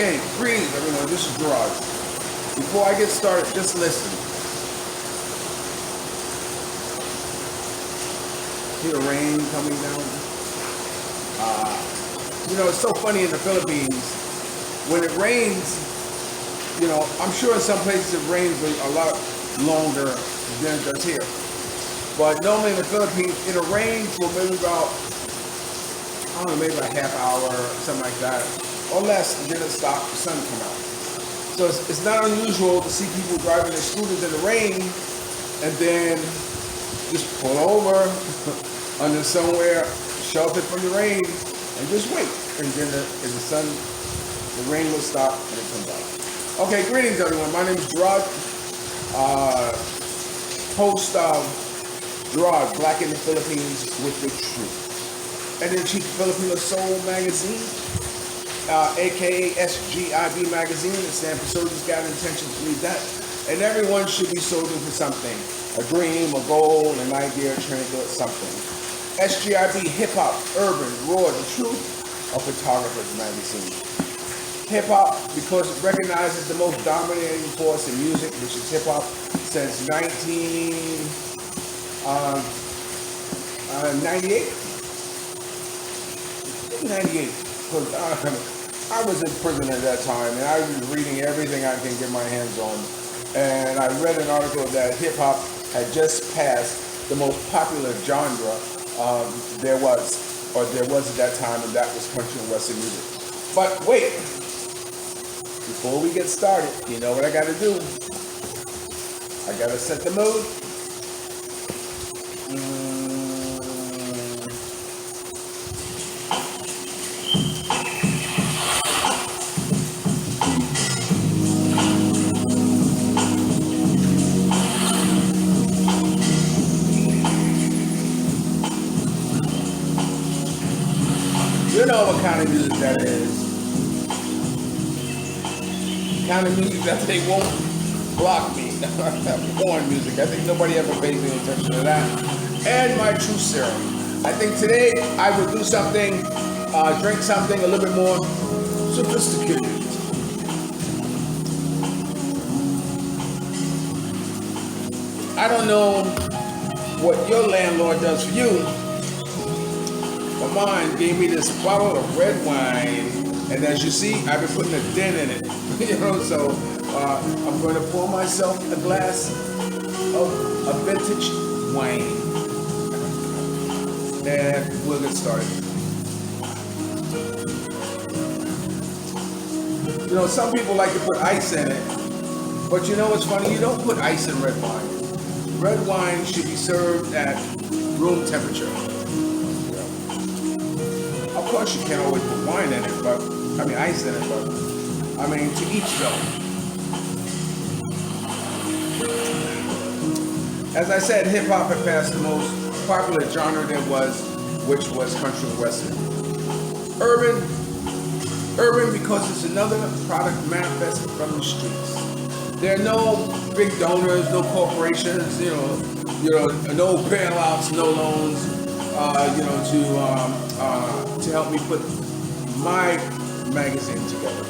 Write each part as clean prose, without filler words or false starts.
Okay, greetings everyone, this is Gerard. Before I get started, just listen. Hear the rain coming down. It's so funny in the Philippines, when it rains, I'm sure in some places it rains a lot longer than it does here. But normally in the Philippines, it'll rain for maybe about, maybe about a half hour or something like that, or less, and then it'll stop, the sun come out. So it's not unusual to see people driving their scooters in the rain and then just pull over under somewhere, shelter from the rain, and just wait. And then the rain will stop and it comes out. Okay, greetings everyone. My name is Gerard, host of Gerard, Black in the Philippines with the Truth. Editor-in-Chief of Filipino Soul Magazine, aka S.G.I.B magazine. It stands for Soldiers Gathered Intentions to Read That. And everyone should be soldiering for something. A dream, a goal, an idea, trying to do something. S.G.I.B Hip-Hop, Urban, Raw, the Truth, a photographer's magazine. Hip-hop, because it recognizes the most dominating force in music, which is hip-hop, since 1998. 98, because I was in prison at that time, and I was reading everything I can get my hands on. And I read an article that hip-hop had just passed the most popular genre there was at that time, and that was country and western music. But wait, before we get started, you know what I gotta do? I gotta set the mood. You know what kind of music that is. The kind of music that they won't block me. Porn music. I think nobody ever pays any attention to that. And my truth serum. I think today I will do something, drink something a little bit more sophisticated. I don't know what your landlord does for you. But mine gave me this bottle of red wine, and as you see, I've been putting a dent in it. So I'm going to pour myself a glass of a vintage wine, and we'll get started. Some people like to put ice in it, but you know what's funny? You don't put ice in red wine. Red wine should be served at room temperature. Of course, you can't always put wine in it, ice in it, but to each though. As I said, hip hop had passed the most popular genre there was, which was country and western. Urban because it's another product manifested from the streets. There are no big donors, no corporations, no bailouts, no loans. To help me put my magazine together.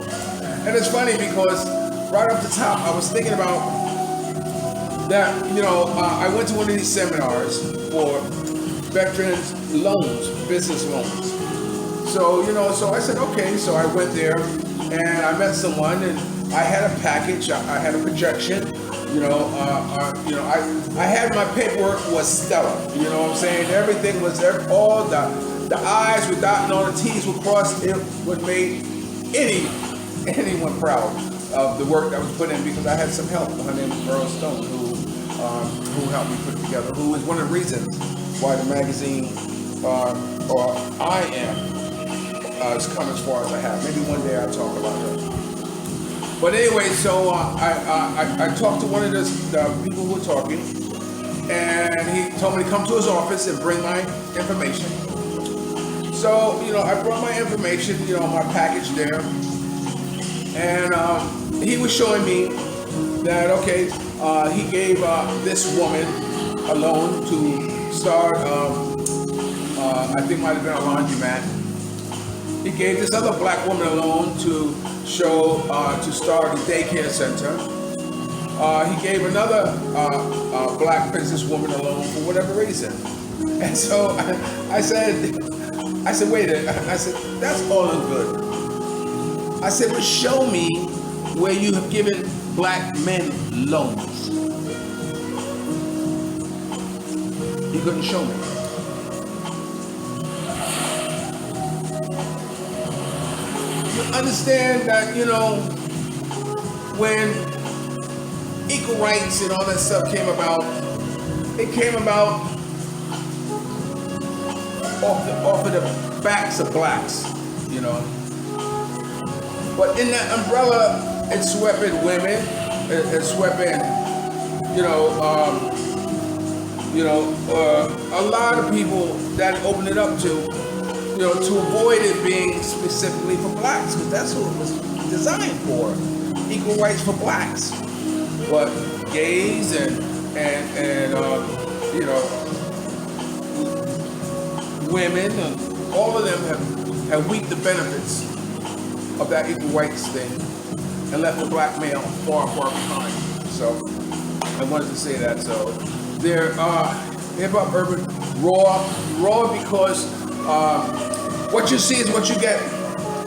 And it's funny because right off the top, I was thinking about that, I went to one of these seminars for veterans loans, business loans. So, so I said, okay, so I went there and I met someone and I had a package, I had a projection, I had my paperwork was stellar, you know what I'm saying? Everything was there, all the I's were dotted, all the T's were crossed. It would make anyone proud of the work that was put in because I had some help. Her name was Earl Stone, who helped me put it together, who is one of the reasons why the magazine, or I am, has come as far as I have. Maybe one day I'll talk about her. But anyway, so I talked to one of the people who were talking, and he told me to come to his office and bring my information. So, I brought my information, my package there, and he was showing me that, okay, he gave this woman a loan to start, I think might have been a laundromat. He gave this other black woman a loan to show to start the daycare center. He gave another black businesswoman a loan for whatever reason. And so I said, wait a minute. I said, that's all in good. I said, but show me where you have given black men loans. He couldn't show me. You understand that, you know, when equal rights and all that stuff came about, it came about off of the backs of blacks, you know. But in that umbrella, it swept in women, it swept in, a lot of people that opened it up to, to avoid it being specifically for blacks, because that's what it was designed for, equal rights for blacks. But gays and women, and all of them have reaped the benefits of that equal rights thing and left the black male far, far behind. So I wanted to say that. So they're hip-hop urban raw because what you see is what you get.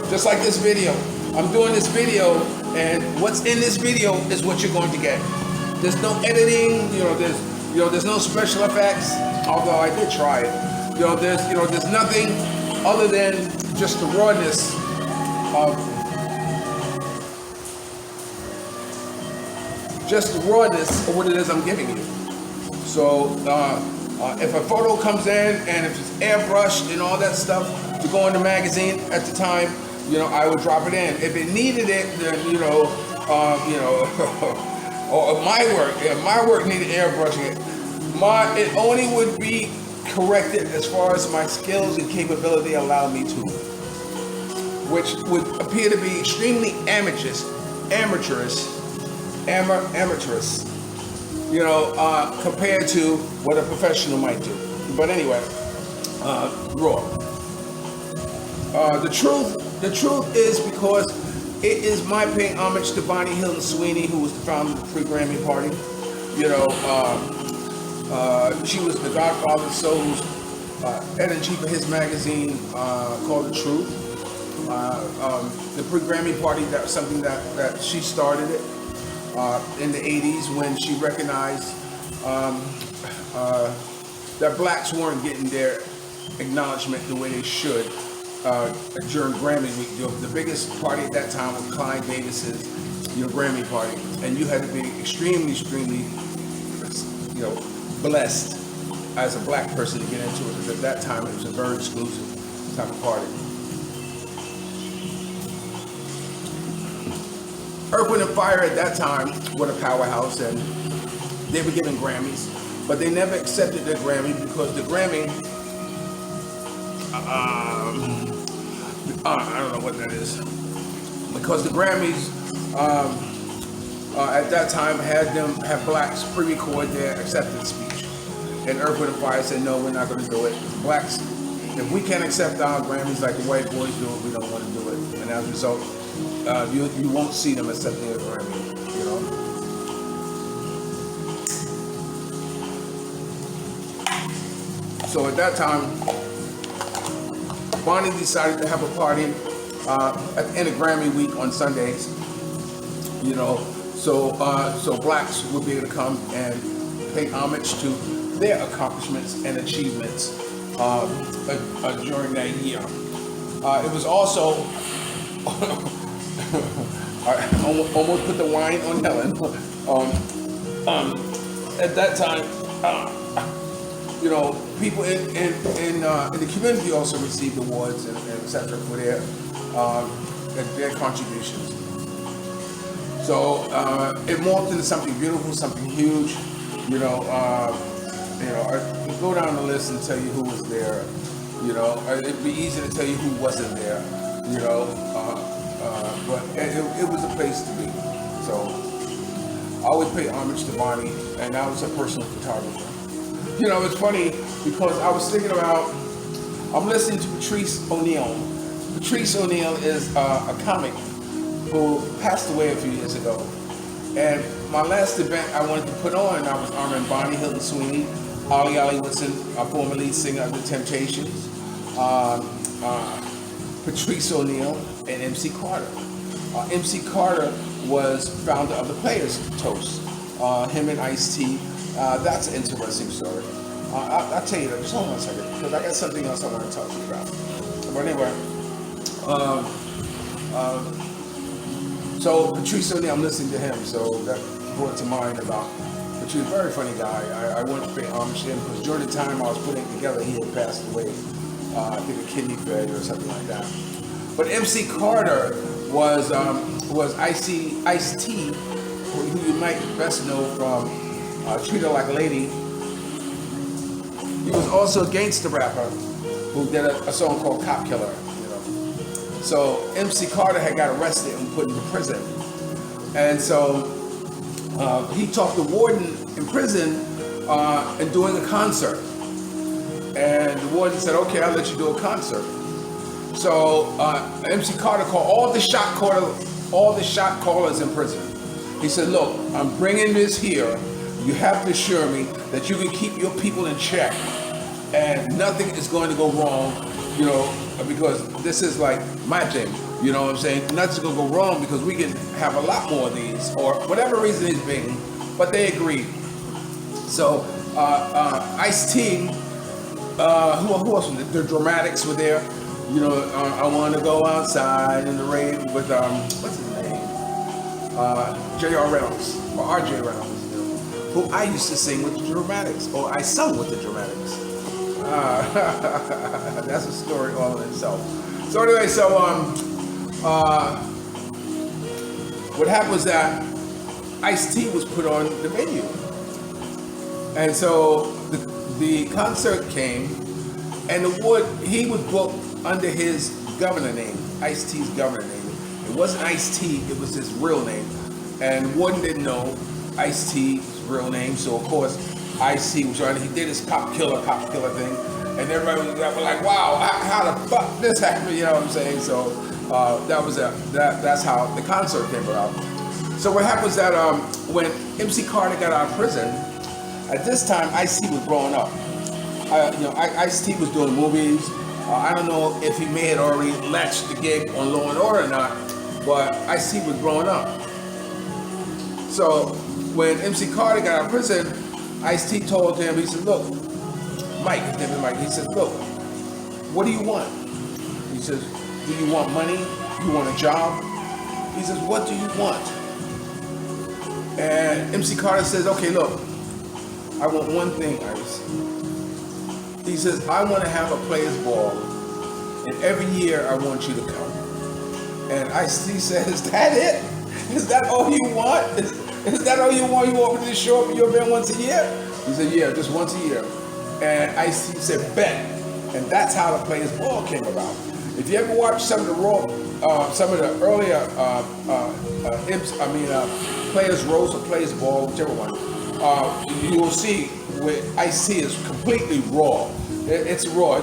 Just like this video. I'm doing this video, and what's in this video is what you're going to get. There's no editing, there's no special effects, although I did try it. There's nothing other than just the rawness of what it is I'm giving you. So if a photo comes in and if it's airbrushed and all that stuff to go in the magazine at the time, I would drop it in. If it needed it, then or my work needed airbrushing it only would be corrected as far as my skills and capability allow me to, which would appear to be extremely amateurish, compared to what a professional might do. But anyway, raw. The truth is because it is my paying homage to Vonney Hilton Sweeney, who was the founder of the Pregrammy party. She was the godfather of soul's editor-in-chief of his magazine called The Truth. The Pregrammy party, that was something that she started it in the 80s when she recognized that blacks weren't getting their acknowledgement the way they should during Grammy week. The biggest party at that time was Clive Davis's Grammy party, and you had to be extremely blessed as a black person to get into it, because at that time it was a very exclusive type of party. Earth, Wind & Fire at that time were the powerhouse, and they were given Grammys, but they never accepted their Grammy because the Grammy, I don't know what that is, because the Grammys at that time had blacks pre-record their acceptance speech, and Earth, Wind & Fire said, no, we're not going to do it. Blacks, if we can't accept our Grammys like the white boys do it, we don't want to do it. And as a result, you won't see them accepting a Grammy, So at that time, Vonney decided to have a party at the end of Grammy week on Sundays, so blacks would be able to come and pay homage to their accomplishments and achievements during that year. It was also, I almost put the wine on Helen. At that time, people in the community also received awards and et cetera for their contributions. So it morphed into something beautiful, something huge. I can go down the list and tell you who was there. It'd be easy to tell you who wasn't there. But it was a place to be. So I always pay homage to Vonney, and I was a personal photographer. It's funny because I was thinking about, I'm listening to Patrice O'Neal. Patrice O'Neal is a comic who passed away a few years ago. And my last event I wanted to put on, I was honoring Vonney, Hilton Sweeney, Ollie Woodson, former lead singer of The Temptations, Patrice O'Neal, and MC Carter. MC Carter was founder of the Players Toast. Him and Ice-T. That's an interesting story. I'll tell you that. Just hold on a second, because I got something else I want to talk to you about. But anyway, so Patrice O'Neal, I'm listening to him, so that brought to mind about Patrice, very funny guy. I want to pay homage to him because during the time I was putting it together, he had passed away. I think a kidney failure or something like that. But MC Carter was Ice-T, who you might best know from Treat Her Like a Lady. He was also a gangster rapper who did a song called Cop Killer. So MC Carter had got arrested and put into prison. And so he talked to Warden in prison and doing a concert. And the warden said, okay, I'll let you do a concert. So MC Carter called all the shot callers in prison. He said, look, I'm bringing this here. You have to assure me that you can keep your people in check and nothing is going to go wrong, because this is like my thing, you know what I'm saying? Nothing's going to go wrong because we can have a lot more of these, or whatever reason it's being, but they agreed. So Ice-T, who else was there? The Dramatics were there. I want to go outside in the rain with, what's his name? J.R. Reynolds, or R.J. Reynolds, who I used to sing with the Dramatics, or I sung with the Dramatics. That's a story all in itself. So anyway, what happened was that Ice-T was put on the venue. And so the concert came, and he was booked under his governor name, Ice-T's governor name. It wasn't Ice-T, it was his real name. And Warden didn't know Ice-T's real name, so of course Ice-T was trying. He did his cop killer thing, and everybody was like, "Wow, how the fuck this happened?" You know what I'm saying? So that's how the concert came about. So what happened was that when MC Carter got out of prison, at this time Ice-T was growing up. Ice-T was doing movies. I don't know if he may have already latched the gig on Law and Order or not, but Ice-T was growing up. So when MC Carter got out of prison, Ice-T told him, he said, look, Mike, his name is Mike, he said, look, what do you want? He says, do you want money? You want a job? He says, what do you want? And MC Carter says, okay, look, I want one thing, Ice. He says, I want to have a players ball, and every year I want you to come. And Ice-T says, is that it? Is that all you want? Is that all you want? You want me to show up at your event once a year? He said, yeah, just once a year. And Ice-T said, bet. And that's how the Players Ball came about. If you ever watch some of the earlier Players Roast or Players Ball, whichever one, you will see where Ice-T is completely raw. It's raw.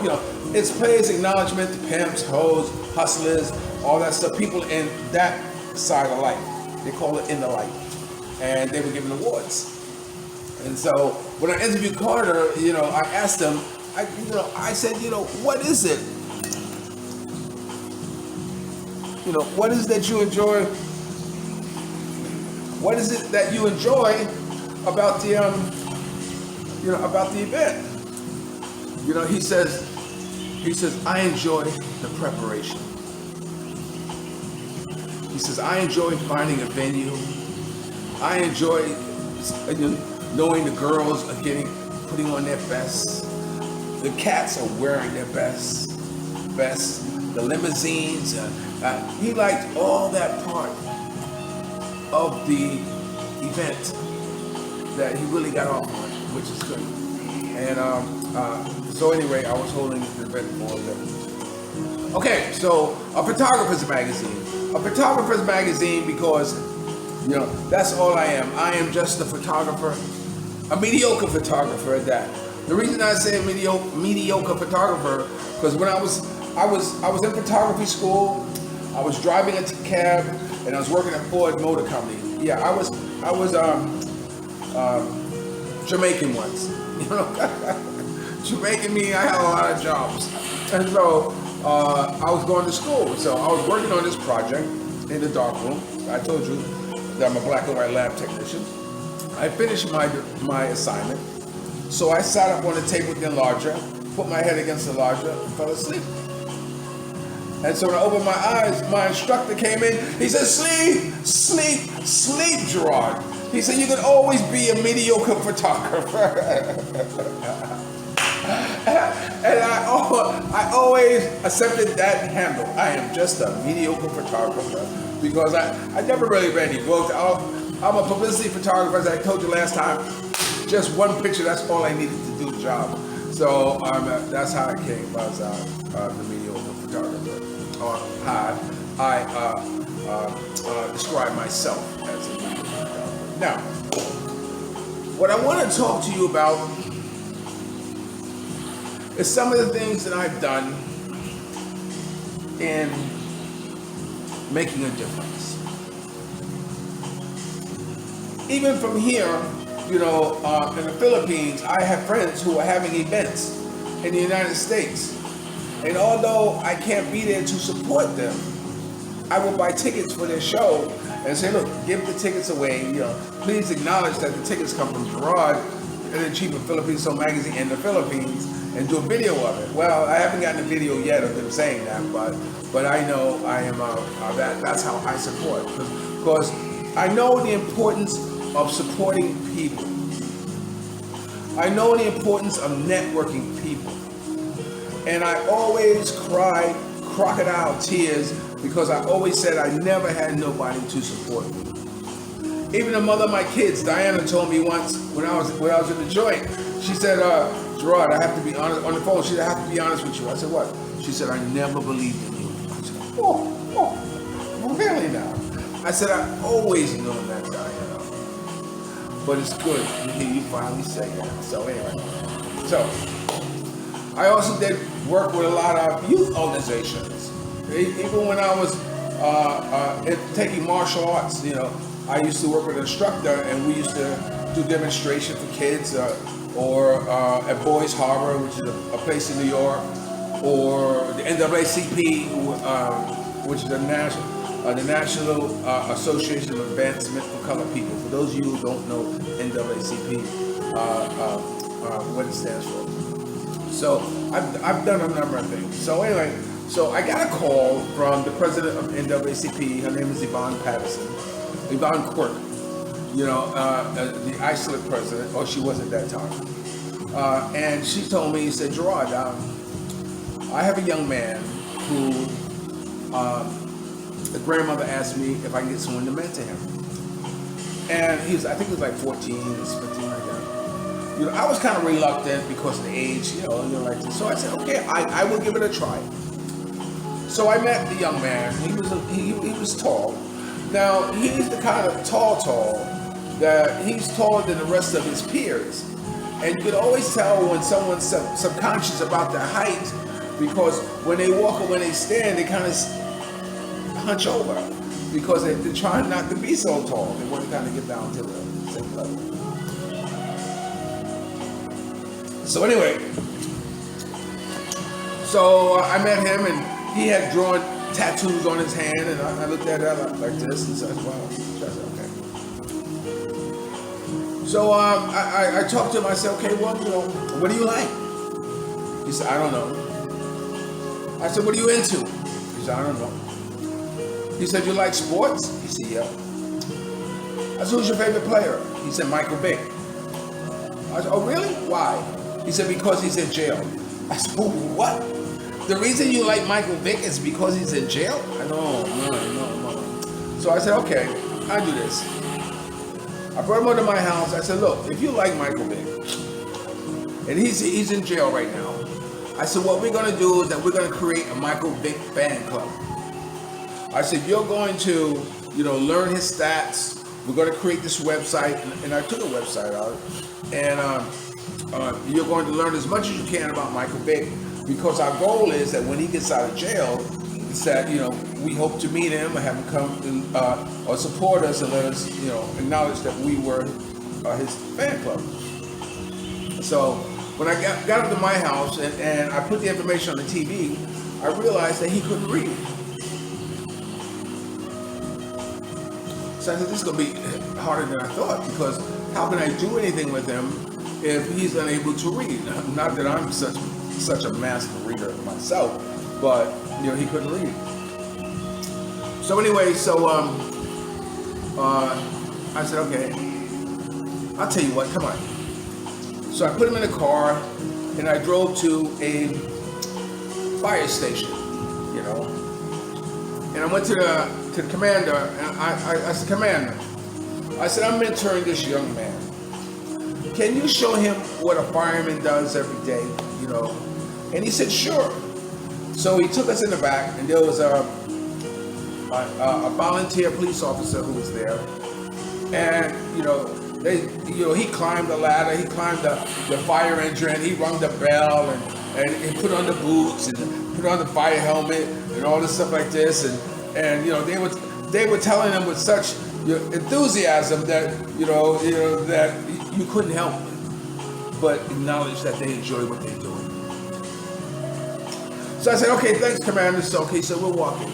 It's players' acknowledgement, the pimps, hoes, hustlers, all that stuff. People in that side of life. They call it in the light. And they were given awards. And so when I interviewed Carter, I asked him, I said, what is it? What is it that you enjoy? What is it that you enjoy about the about the event? He says, I enjoy the preparation. He says, I enjoy finding a venue. I enjoy knowing the girls are putting on their best. The cats are wearing their best. The limousines. He liked all that part of the event that he really got off on, which is good. And so anyway, I was holding the event for them. Okay, so a photographer's magazine. A photographer's magazine because, that's all I am. I am just a photographer, a mediocre photographer at that. The reason I say mediocre photographer, because when I was in photography school, I was driving a cab, and I was working at Ford Motor Company. Yeah, I was Jamaican once. You know, Jamaican meaning I had a lot of jobs, and so I was going to school. So I was working on this project in the darkroom. I told you that I'm a black and white lab technician. I finished my assignment, so I sat up on the table with the enlarger, put my head against the enlarger, and fell asleep. And so when I opened my eyes, my instructor came in. He said, "Sleep, sleep, sleep, Gerard." He said, "You can always be a mediocre photographer." And I always accepted that handle. I am just a mediocre photographer because I never really read any books. I'm a publicity photographer, as I told you last time. Just one picture, that's all I needed to do the job. So that's how I came as the mediocre photographer, or how I describe myself as a mediocre photographer. Now, what I want to talk to you about is some of the things that I've done in making a difference. Even from here, you know, in the Philippines, I have friends who are having events in the United States. And although I can't be there to support them, I will buy tickets for their show and say, look, give the tickets away. You know, please acknowledge that the tickets come from Gerard, Editor-in-Chief of Philippines Soul Magazine in the Philippines, and do a video of it. Well, I haven't gotten a video yet of them saying that, but I know I am that's how I support, because I know the importance of supporting people. I know the importance of networking people, and I always cry crocodile tears because I always said I never had nobody to support me. Even the mother of my kids, Diana, told me once when I was in the joint. She said, "Gerard, I have to be honest." On the phone, she said, "I have to be honest with you." I said, "What?" She said, "I never believed in you." I said, "Oh, really now?" I said, "I always known that, Diana, but it's good to hear you finally say that." So anyway, I also did work with a lot of youth organizations. Even when I was taking martial arts, you know, I used to work with an instructor, and we used to do demonstration for kids, or at Boys Harbor, which is a place in New York, or the NAACP, which is the National Association of Advancement for Colored People. For those of you who don't know NAACP, what it stands for. So I've done a number of things. So anyway, so I got a call from the president of NAACP. Her name is Yvonne Quirk. You know, the Iceland president, or she was at that time. And she told me, she said, "Gerard, I have a young man who the grandmother asked me if I can get someone to mentor him." And I think he was like 14, 15, like that. You know, I was kind of reluctant because of the age, you know, like this. So I said, okay, I will give it a try. So I met the young man. He was tall. Now, he's the kind of tall that he's taller than the rest of his peers. And you can always tell when someone's subconscious about their height, because when they walk or when they stand, they kind of hunch over because they're trying not to be so tall. They want to kind of get down to the same level. So anyway, I met him, and he had drawn tattoos on his hand, and I looked at it like this and said, "Wow." So I said, "Okay." So I talked to him. I said, "Okay, well, you know, what do you like?" He said, "I don't know." I said, "What are you into?" He said, "I don't know." He said, "You like sports?" He said, "Yeah." I said, "Who's your favorite player?" He said, "Michael Vick." I said, "Oh, really? Why?" He said, "Because he's in jail." I said, "What? The reason you like Michael Vick is because he's in jail?" I know, no. So I said, "Okay, I'll do this." I brought him over to my house. I said, "Look, if you like Michael Vick, and he's in jail right now," I said, "what we're going to do is that we're going to create a Michael Vick fan club." I said, "You're going to, you know, learn his stats. We're going to create this website," and I took a website out, and you're going to learn as much as you can about Michael Vick, because our goal is that when he gets out of jail, it's that, you know, we hope to meet him, have him come or support us and let us, acknowledge that we were his fan club. So when I got up to my house and I put the information on the TV, I realized that he couldn't read. So I said, this is going to be harder than I thought, because how can I do anything with him if he's unable to read? Not that I'm such a master reader myself, but he couldn't read. So anyway, I said, okay, I'll tell you what, come on. So I put him in a car and I drove to a fire station, and I went to the commander, and I said, Commander, I said, I'm mentoring this young man. Can you show him what a fireman does every day, And he said, sure. So he took us in the back, and there was a volunteer police officer who was there, and he climbed the ladder, he climbed the fire engine, he rung the bell, and he put on the boots and put on the fire helmet and all this stuff like this, and they were telling him with such enthusiasm that that you couldn't help but acknowledge that they enjoy what they're doing. So I said, okay, thanks, Commander. So we're walking.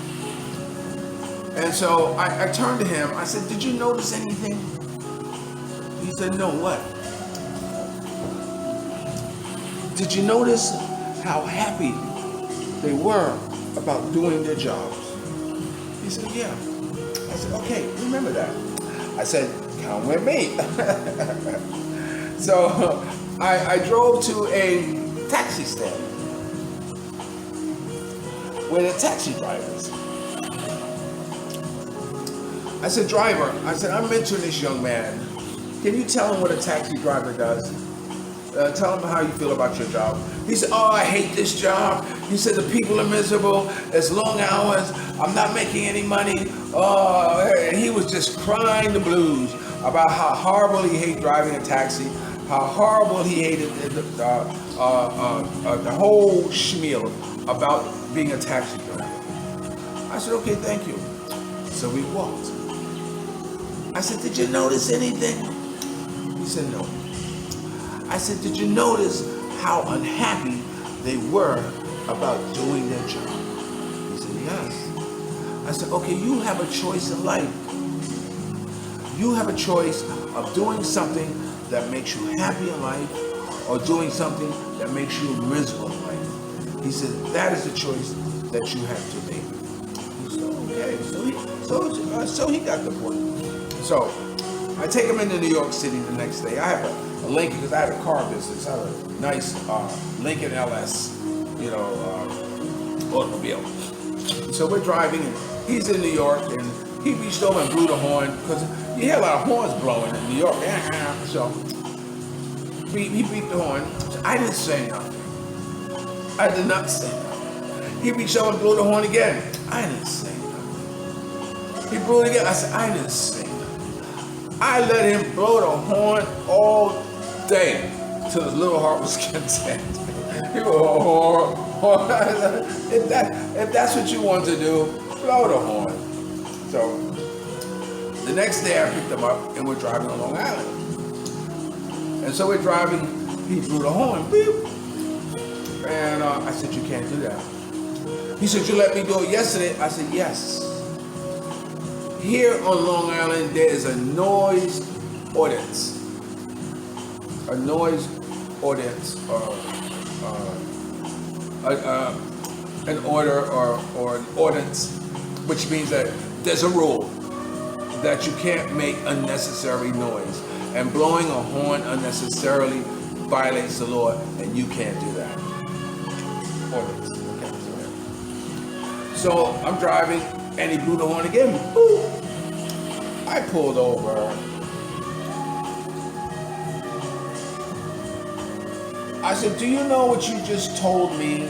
And so I turned to him. I said, did you notice anything? He said, no, what? Did you notice how happy they were about doing their jobs? He said, yeah. I said, okay, remember that. I said, come with me. So I drove to a taxi stand where the taxi drivers. I said, driver, I'm mentoring this young man. Can you tell him what a taxi driver does? Tell him how you feel about your job. He said, oh, I hate this job. He said, the people are miserable. It's long hours. I'm not making any money. Oh, and he was just crying the blues about how horrible he hated driving a taxi, how horrible he hated the whole schmeal about being a taxi driver. I said, okay, thank you. So we walked. I said, did you notice anything? He said, no. I said, did you notice how unhappy they were about doing their job? He said, yes. I said, okay, you have a choice in life. You have a choice of doing something that makes you happy in life or doing something that makes you miserable in life. He said, that is the choice that you have to make. Okay, so he got the point. So I take him into New York City the next day. I have a Lincoln, because I had a car business. I have a nice Lincoln LS, automobile. So we're driving, and he's in New York, and he reached over and blew the horn, because you hear a lot of horns blowing in New York. So he beat the horn. So I didn't say nothing. I did not say nothing. He reached over and blew the horn again. I didn't say nothing. He blew it again. I said, I didn't say nothing. I let him blow the horn all day till his little heart was content. He was, if that's what you want to do, blow the horn. So the next day I picked him up and we're driving on Long Island. And so we're driving, he blew the horn, beep. And I said, you can't do that. He said, you let me do it yesterday. I said, yes. Here on Long Island, there is a noise ordinance. A noise ordinance, an order or an ordinance, which means that there's a rule that you can't make unnecessary noise. And blowing a horn unnecessarily violates the law, and you can't do that. Ordinance. Okay, so I'm driving, and he blew the horn again. Boop. I pulled over. I said, do you know what you just told me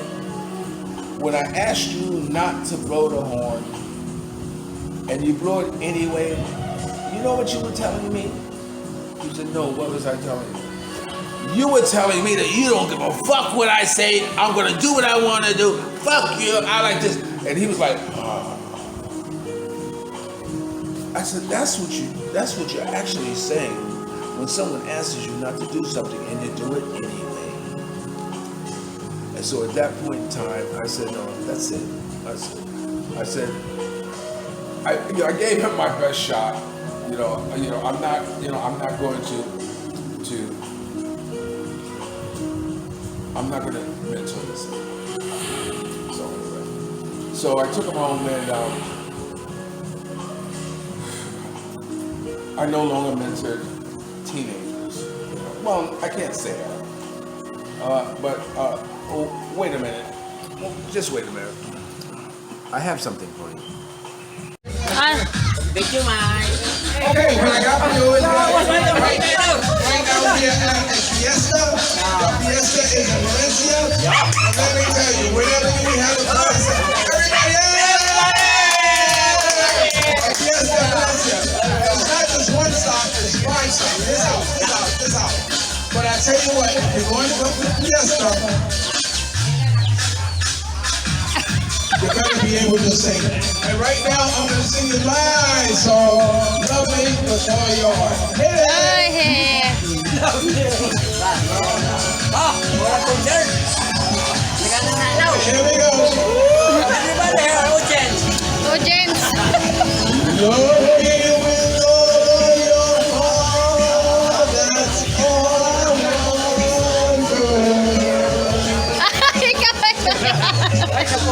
when I asked you not to blow the horn and you blew it anyway? You know what you were telling me? He said, no, what was I telling you? You were telling me that you don't give a fuck what I say. I'm going to do what I want to do. Fuck you. I like this. And he was like, I said, that's what you're actually saying when someone asks you not to do something and you do it anyway. And so at that point in time, I said, no, that's it. I said, I gave him my best shot. I'm not going to mentor this. So I took him home and I no longer mentored teenagers. Well, I can't say that. Wait a minute. Just wait a minute. I have something for you. Thank you, Mike. Okay, when I got you in right now we are at Fiesta. Fiesta is in Valencia. And let me tell you, whenever we have a concert, everybody, Fiesta, Valencia. It's not just one stop, it's 5 stops. It's out. But I tell you what, if you're going to go to Fiesta, you better be able to sing. And right now, I'm going to sing you my song, Love Me With All Your Heart. Hit it! Here we go. Everybody here, audience. Love me with all your heart, that's all I want,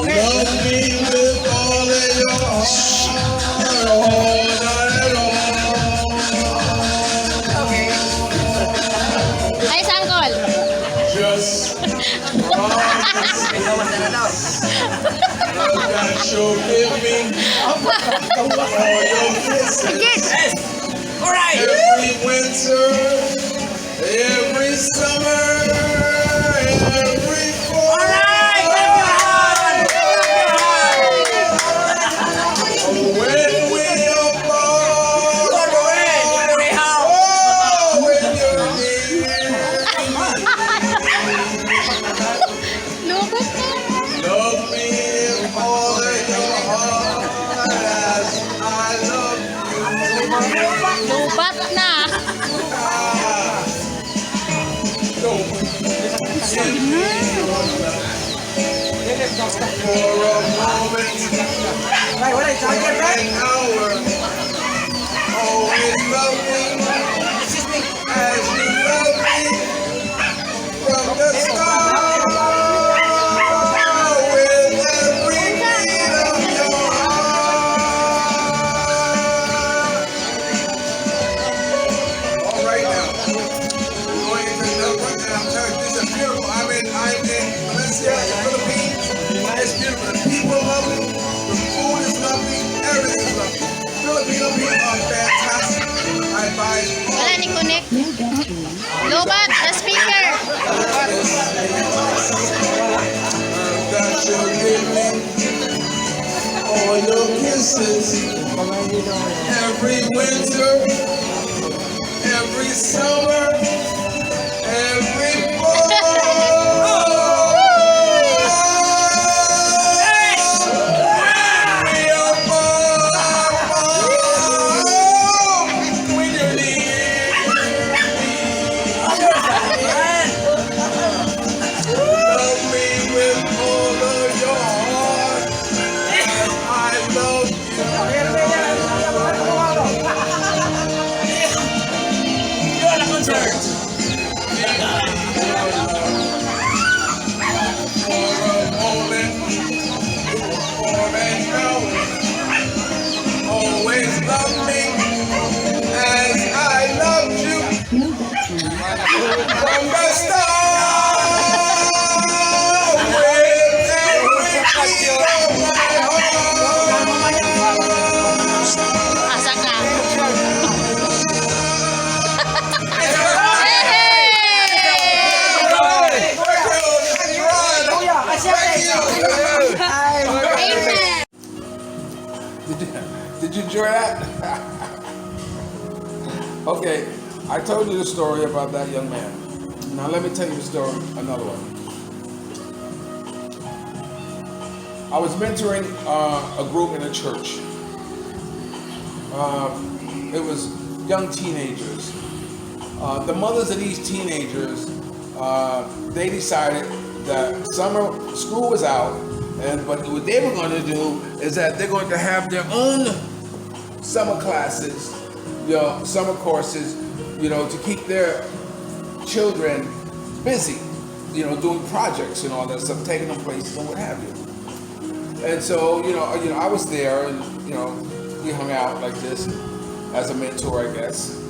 Love me with all of your heart, all night long. Ay, sanggol. Just love that you're giving, all your kisses, All right. every winter, every summer, every fall. All right. When we apart, when you're near, Lubos na. love me with all of your heart as I love you. Lubat na. Don't give me for a moment, What is an hour. Always love me as you love me from the start. With every beat of your heart. All right now, we're going into another one, and I'm telling you, this is beautiful. I'm in Valencia, Philippines. It's beautiful. The people love it. The food is lovely. Everything is lovely. Filipino people are fantastic. I advise all Wala ni connect. Lubat, the speaker. that you're giving, all your kisses, every winter, every summer, every fall. We are when you're near me. Love me with all of your heart. I love you. You're on a concert. For a moment, for an hour, always love me as I loved you from the start. With every beat of my heart. Asa ka? Amen. Did you enjoy that? Okay, I told you the story about that young man. Now let me tell you the story, another one. I was mentoring a group in a church. It was young teenagers. The mothers of these teenagers, they decided that summer school was out, but what they were going to do is that they're going to have their own summer classes, summer courses, to keep their children busy, doing projects and all that stuff, taking them places and what have you. And so, I was there, and we hung out like this as a mentor, I guess.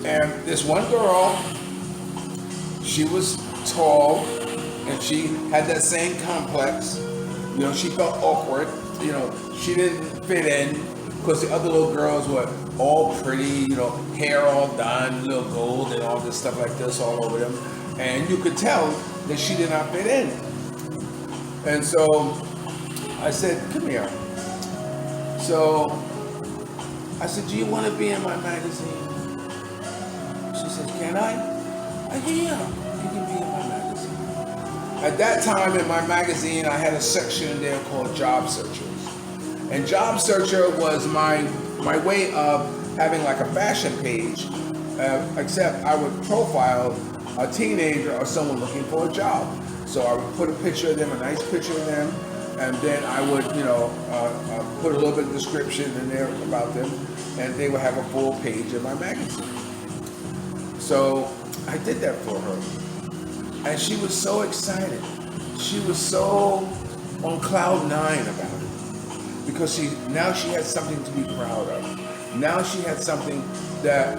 And this one girl, she was tall, and she had that same complex. She felt awkward. She didn't fit in because the other little girls were all pretty, hair all done, little gold and all this stuff like this all over them. And you could tell that she did not fit in. And so I said, come here. So I said, do you want to be in my magazine? She said, can I? I said, yeah, you can be in my magazine. At that time in my magazine, I had a section in there called Job Searchers. And Job Searcher was my way of having like a fashion page, except I would profile a teenager or someone looking for a job. So I would put a picture of them, a nice picture of them, and then I would, put a little bit of description in there about them, and they would have a full page in my magazine. So I did that for her, and she was so excited. She was so on cloud 9 about it, because now she had something to be proud of. Now she had something that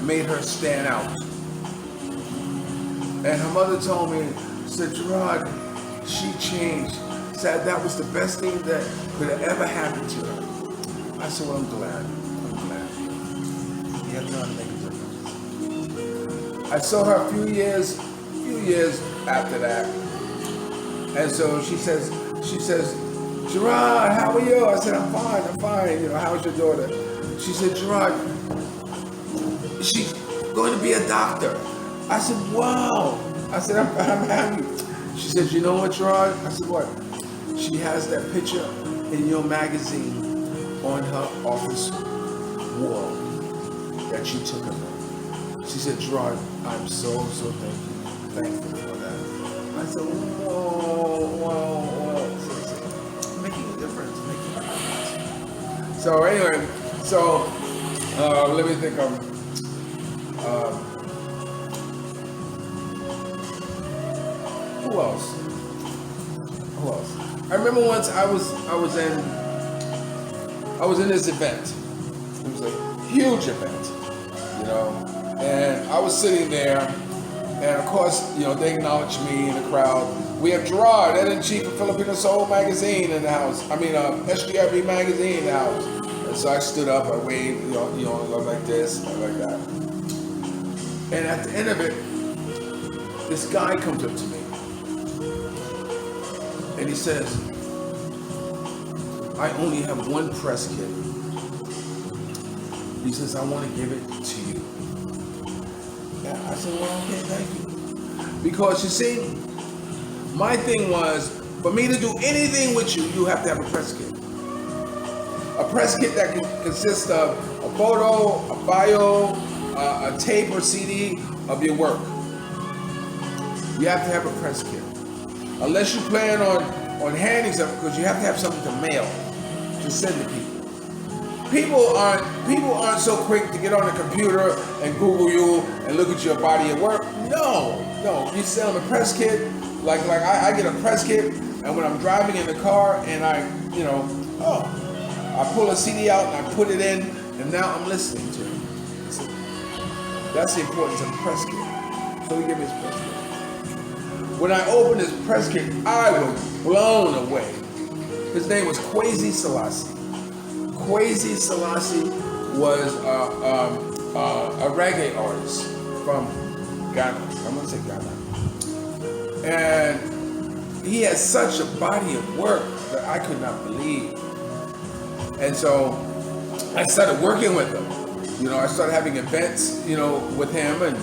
made her stand out. And her mother told me, said, Gerard, she changed. Said that was the best thing that could have ever happened to her. I said, well, I'm glad. You have to make a difference. I saw her a few years after that. And so she says, Gerard, how are you? I said, I'm fine. How's your daughter? She said, Gerard, she's going to be a doctor. I said, wow. I said, I'm happy. She said, you know what, Gerard? I said, what? She has that picture in your magazine on her office wall that you took of her. She said, Gerard, I'm so thankful for that. I said, whoa. Making a difference. So anyway, let me think of, who else? I remember once I was in this event. It was a huge event, and I was sitting there, and of course, they acknowledged me in the crowd. We have Gerard, editor-in-chief of Filipino Soul magazine in the house. S.G.I.B magazine in the house. And so I stood up, I waved, like this, like that. And at the end of it, this guy comes up to me. And he says, I only have one press kit. He says, I want to give it to you. Yeah, I said, well, okay, thank you. Because you see, my thing was, for me to do anything with you, you have to have a press kit. A press kit that consists of a photo, a bio, a tape or CD of your work. You have to have a press kit. Unless you plan on handing something, because you have to have something to mail, to send to people. People aren't so quick to get on the computer and Google you and look at your body of work. No. You sell them a press kit. Like I get a press kit, and when I'm driving in the car and I pull a CD out and I put it in, and now I'm listening to it. So that's the importance of a press kit. So he gave me his press kit. When I opened his press kit, I was blown away. His name was Kwesi Salassie. Kwesi Salassie was a reggae artist from Ghana. I'm gonna say Ghana. And he had such a body of work that I could not believe. And so I started working with him. I started having events, with him, and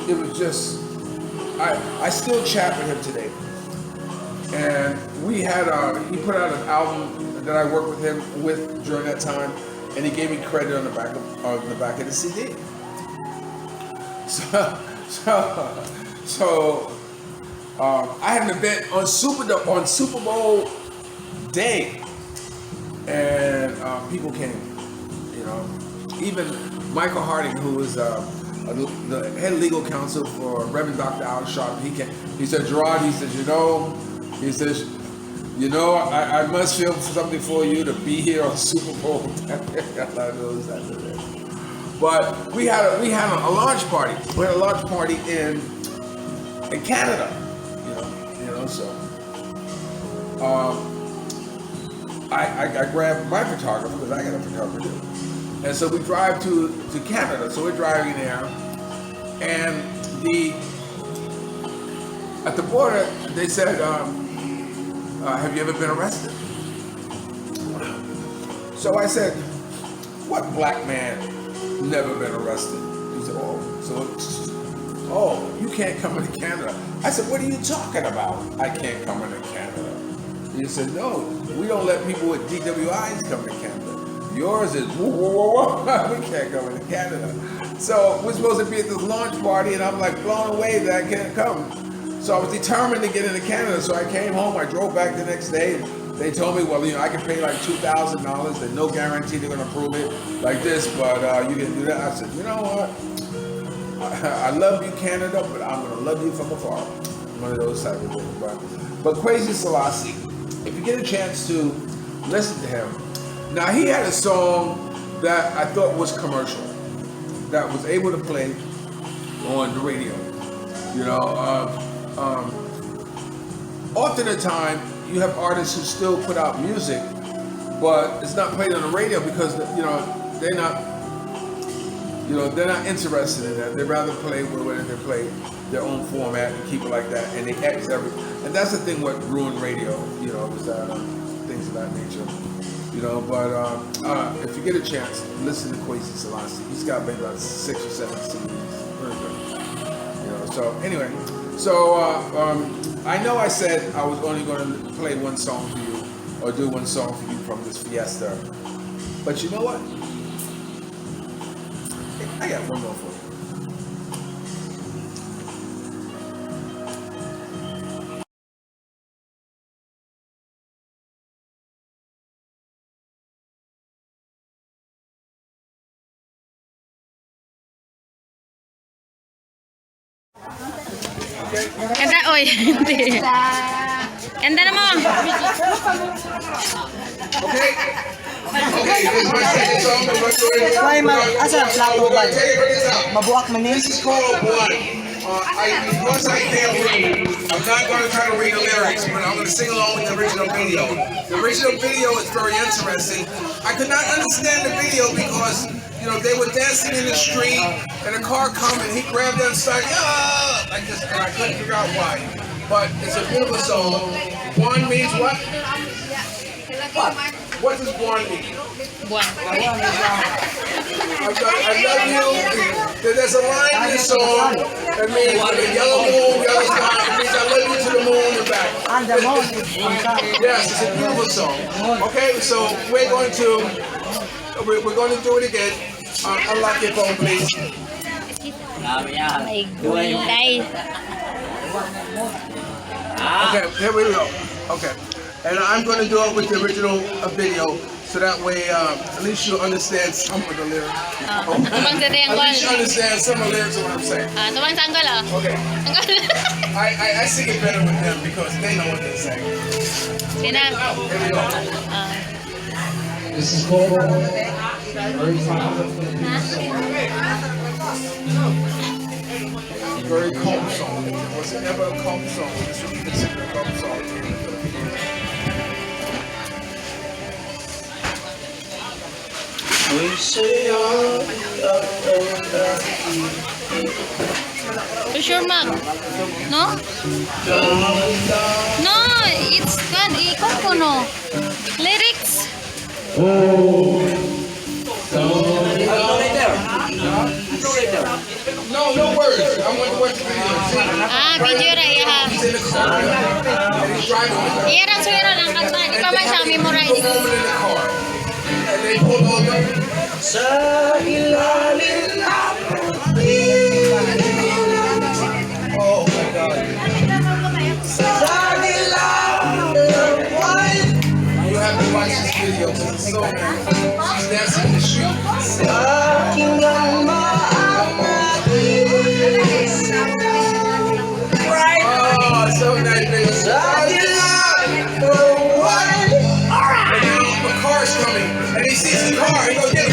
it was just, I still chat with him today. And we had he put out an album that I worked with him with during that time, and he gave me credit on the back of the CD. So I had an event on Super Bowl day, and people came. You know, even Michael Harding, who was the head legal counsel for Reverend Dr. Al Sharp, he came. He said, Gerard, he says, I must feel something for you to be here on Super Bowl. But we had a launch party. We had a launch party in Canada. So I grabbed my photographer because I got a photographer too. And so we drive to Canada. So we're driving there, and at the border they said, have you ever been arrested? So I said, what black man never been arrested? He said, you can't come into Canada. I said, what are you talking about? I can't come into Canada. He said, no, we don't let people with DWIs come to Canada. Yours is, we can't come into Canada. So we're supposed to be at this launch party, and I'm like blown away that I can't come. So I was determined to get into Canada. So I came home, I drove back the next day, and they told me, well, I can pay like $2,000. There's no guarantee they're gonna approve it like this, but you can do that. I said, you know what? I love you, Canada, but I'm gonna love you from afar. One of those type of things. But Kwesi Salassie, if you get a chance to listen to him, now he had a song that I thought was commercial, that was able to play on the radio. Often the time you have artists who still put out music, but it's not played on the radio because they're not interested in that. They'd rather play whether they play their own format and keep it like that, and they X everything. And that's the thing what ruined radio, is things of that nature. But if you get a chance, listen to Kwesi Salassie. He's got maybe about 6 or 7 CDs. Very good. So anyway, I know I said I was only going to play one song for you, or do one song for you from this fiesta. But you know what? I got one more for you. Kanta, oy. Hindi. Kanta na mo. Okay. This is my second song. Why, asa plato ba? Mabuak man This is called One. Because I can't read, I'm not going to try to read the lyrics, but I'm going to sing along with the original video. The original video is very interesting. I could not understand the video because, they were dancing in the street, and a car come and he grabbed them and started, like this, and I couldn't figure out why. But it's a beautiful song. One means what? What does one mean? Buwan. I love you. There's a line in the song that means the yellow moon, yellow sky. It means I love you to the moon and back. And the moon is Yes, it's a beautiful song. Okay, so we're going to do it again. Unlock your phone, please. May gulay. Okay, here we go. Okay, and I'm going to do it with the original video, so that way at least you'll understand some of the lyrics. Tubang sa At least you triangle. understand some of the lyrics of what I'm saying. Tubang sa angle, Okay, I sing it better with them because they know what they're saying. Sina? Here we go. This is called Very calm song. It was never a calm song. This was considered a calm song. We say For sure, Mag. No? No, it's kan ikon ko no. Lyrics. No words. I want to watch the video. Ah, video ra iya. He's in the car. And he's driving with her. Iya ran suwira lang kanta. Di pa man siya memorize. Woman in the car. And they pulled over. Oh my God. You have to watch this video. It's so nice. She's dancing in the street. Oh, so nice, baby. And now the car's coming, and he sees the car. He goes, get it.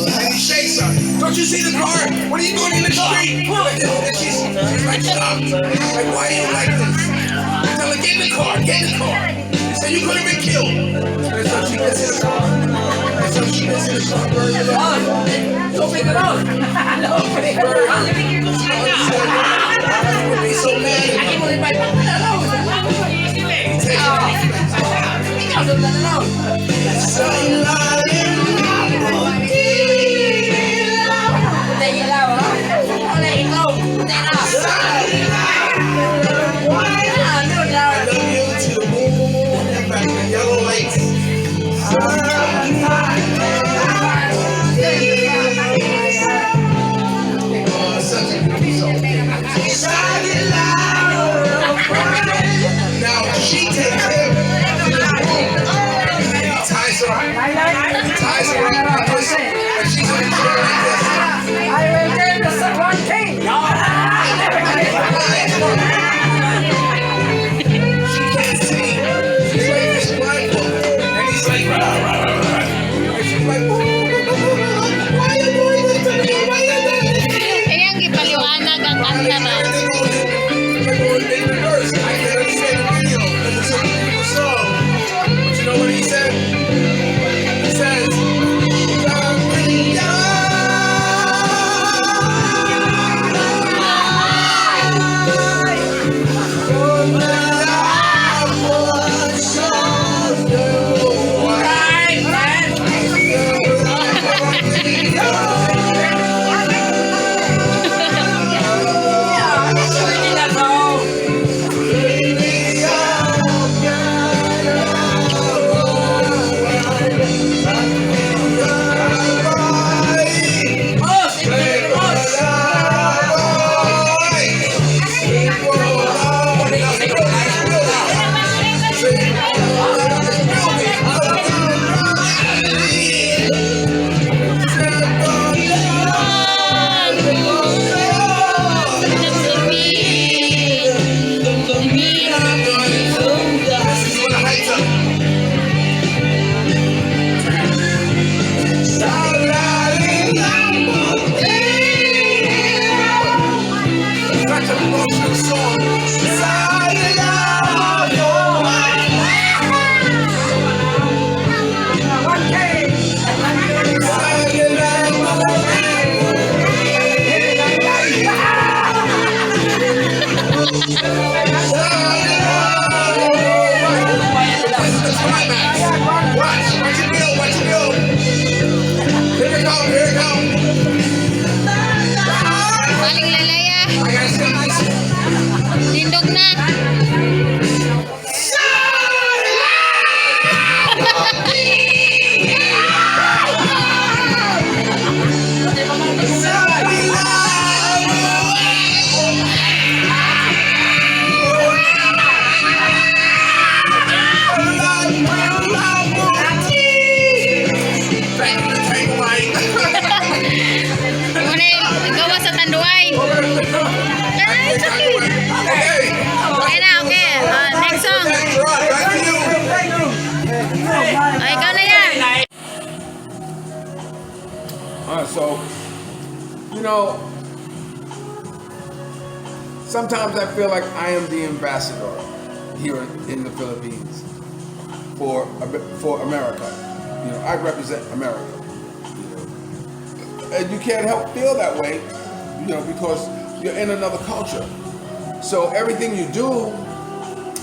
And he shakes her. Don't you see the car? What are you doing in the street? And she's like, stop. Like, why are you like this? I tell her, get in the car, get in the car. He said, you could have been killed. And so she gets in the car. And so she gets in the car. Don't pick it up. He's so mad at Now she takes him to the room. Ties her up like this, and she's in the chair like this. I will take the second king. She can't see. She's like this blindfold, and he's like, and she's like, why are you doing this to me? Why are you doing this to me? Iyang gipaliwanag ang kanta ba. I can't understand the video, and it's a beautiful song. But you know what he said? He says, Paling lalaya. Tindog na. Muna gawa sa tanduay. Okay na, okay. Next song. Ay, ikaw na yan. So, you know, sometimes I feel like I am the ambassador here in the Philippines for America. You know, I represent America. You know, and you can't help feel that way, you know, because you're in another culture. So everything you do,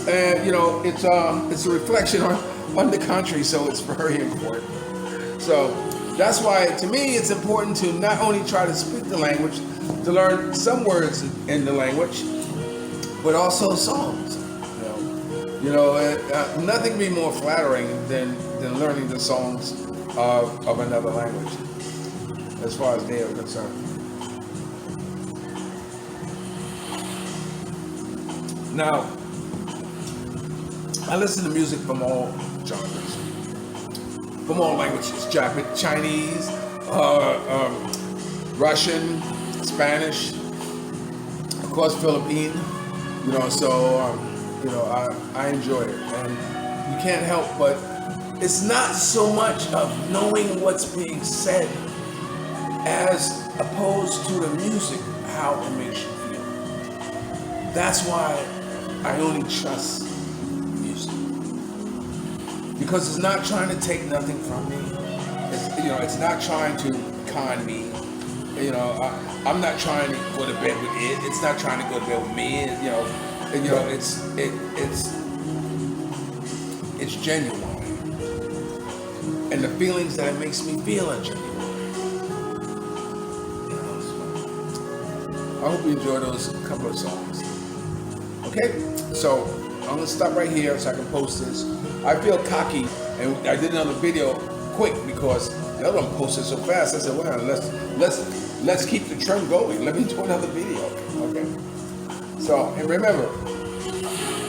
and you know, it's a reflection on the country. So it's very important. So That's why, to me, it's important to not only try to speak the language, to learn some words in the language, but also songs. Nothing can be more flattering than learning the songs of another language, as far as they are concerned. Now, I listen to music from all genres, from all languages: Japanese, Chinese, Russian, Spanish, of course, Filipino. I enjoy it, and you can't help but. It's not so much of knowing what's being said as opposed to the music, how it makes you feel. That's why I only trust music, because it's not trying to take nothing from me. It's not trying to con me. I'm not trying to go to bed with it. It's not trying to go to bed with me. It's genuine. And the feelings that it makes me feel are genuine. I hope you enjoy those couple of songs. Okay, so I'm gonna stop right here so I can post this. I feel cocky, and I did another video quick because the other one posted so fast. I said, "Well, let's keep the trend going. Let me do another video." Okay. So, and remember,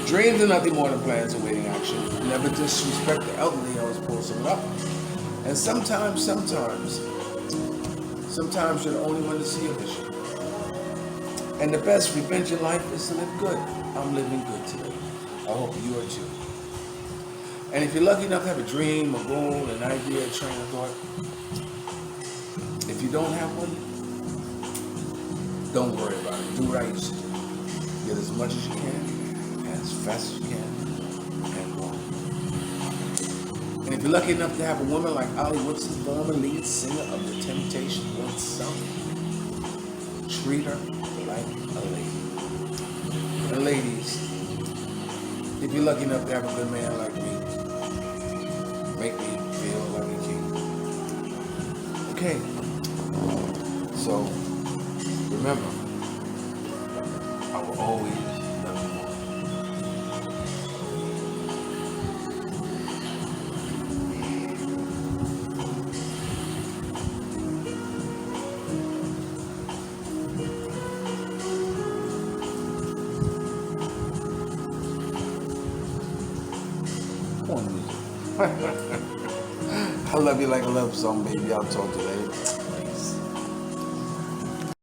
dreams are nothing more than plans awaiting action. Never disrespect the elderly. Always pull someone up. And sometimes you're the only one to see a vision. And the best revenge in life is to live good. I'm living good today. I hope you are too. And if you're lucky enough to have a dream, a goal, an idea, a train of thought, if you don't have one, don't worry about it. Do what I used to do. Get as much as you can, as fast as you can, and go on. And if you're lucky enough to have a woman like Ali Woodson, former lead singer of The Temptations, once sung, treat her like a lady. And ladies, if you're lucky enough to have a good man like me, make me feel like a king. Okay, so remember, I will always love you more. I love you like a love song, baby. I'll talk to you later. Peace.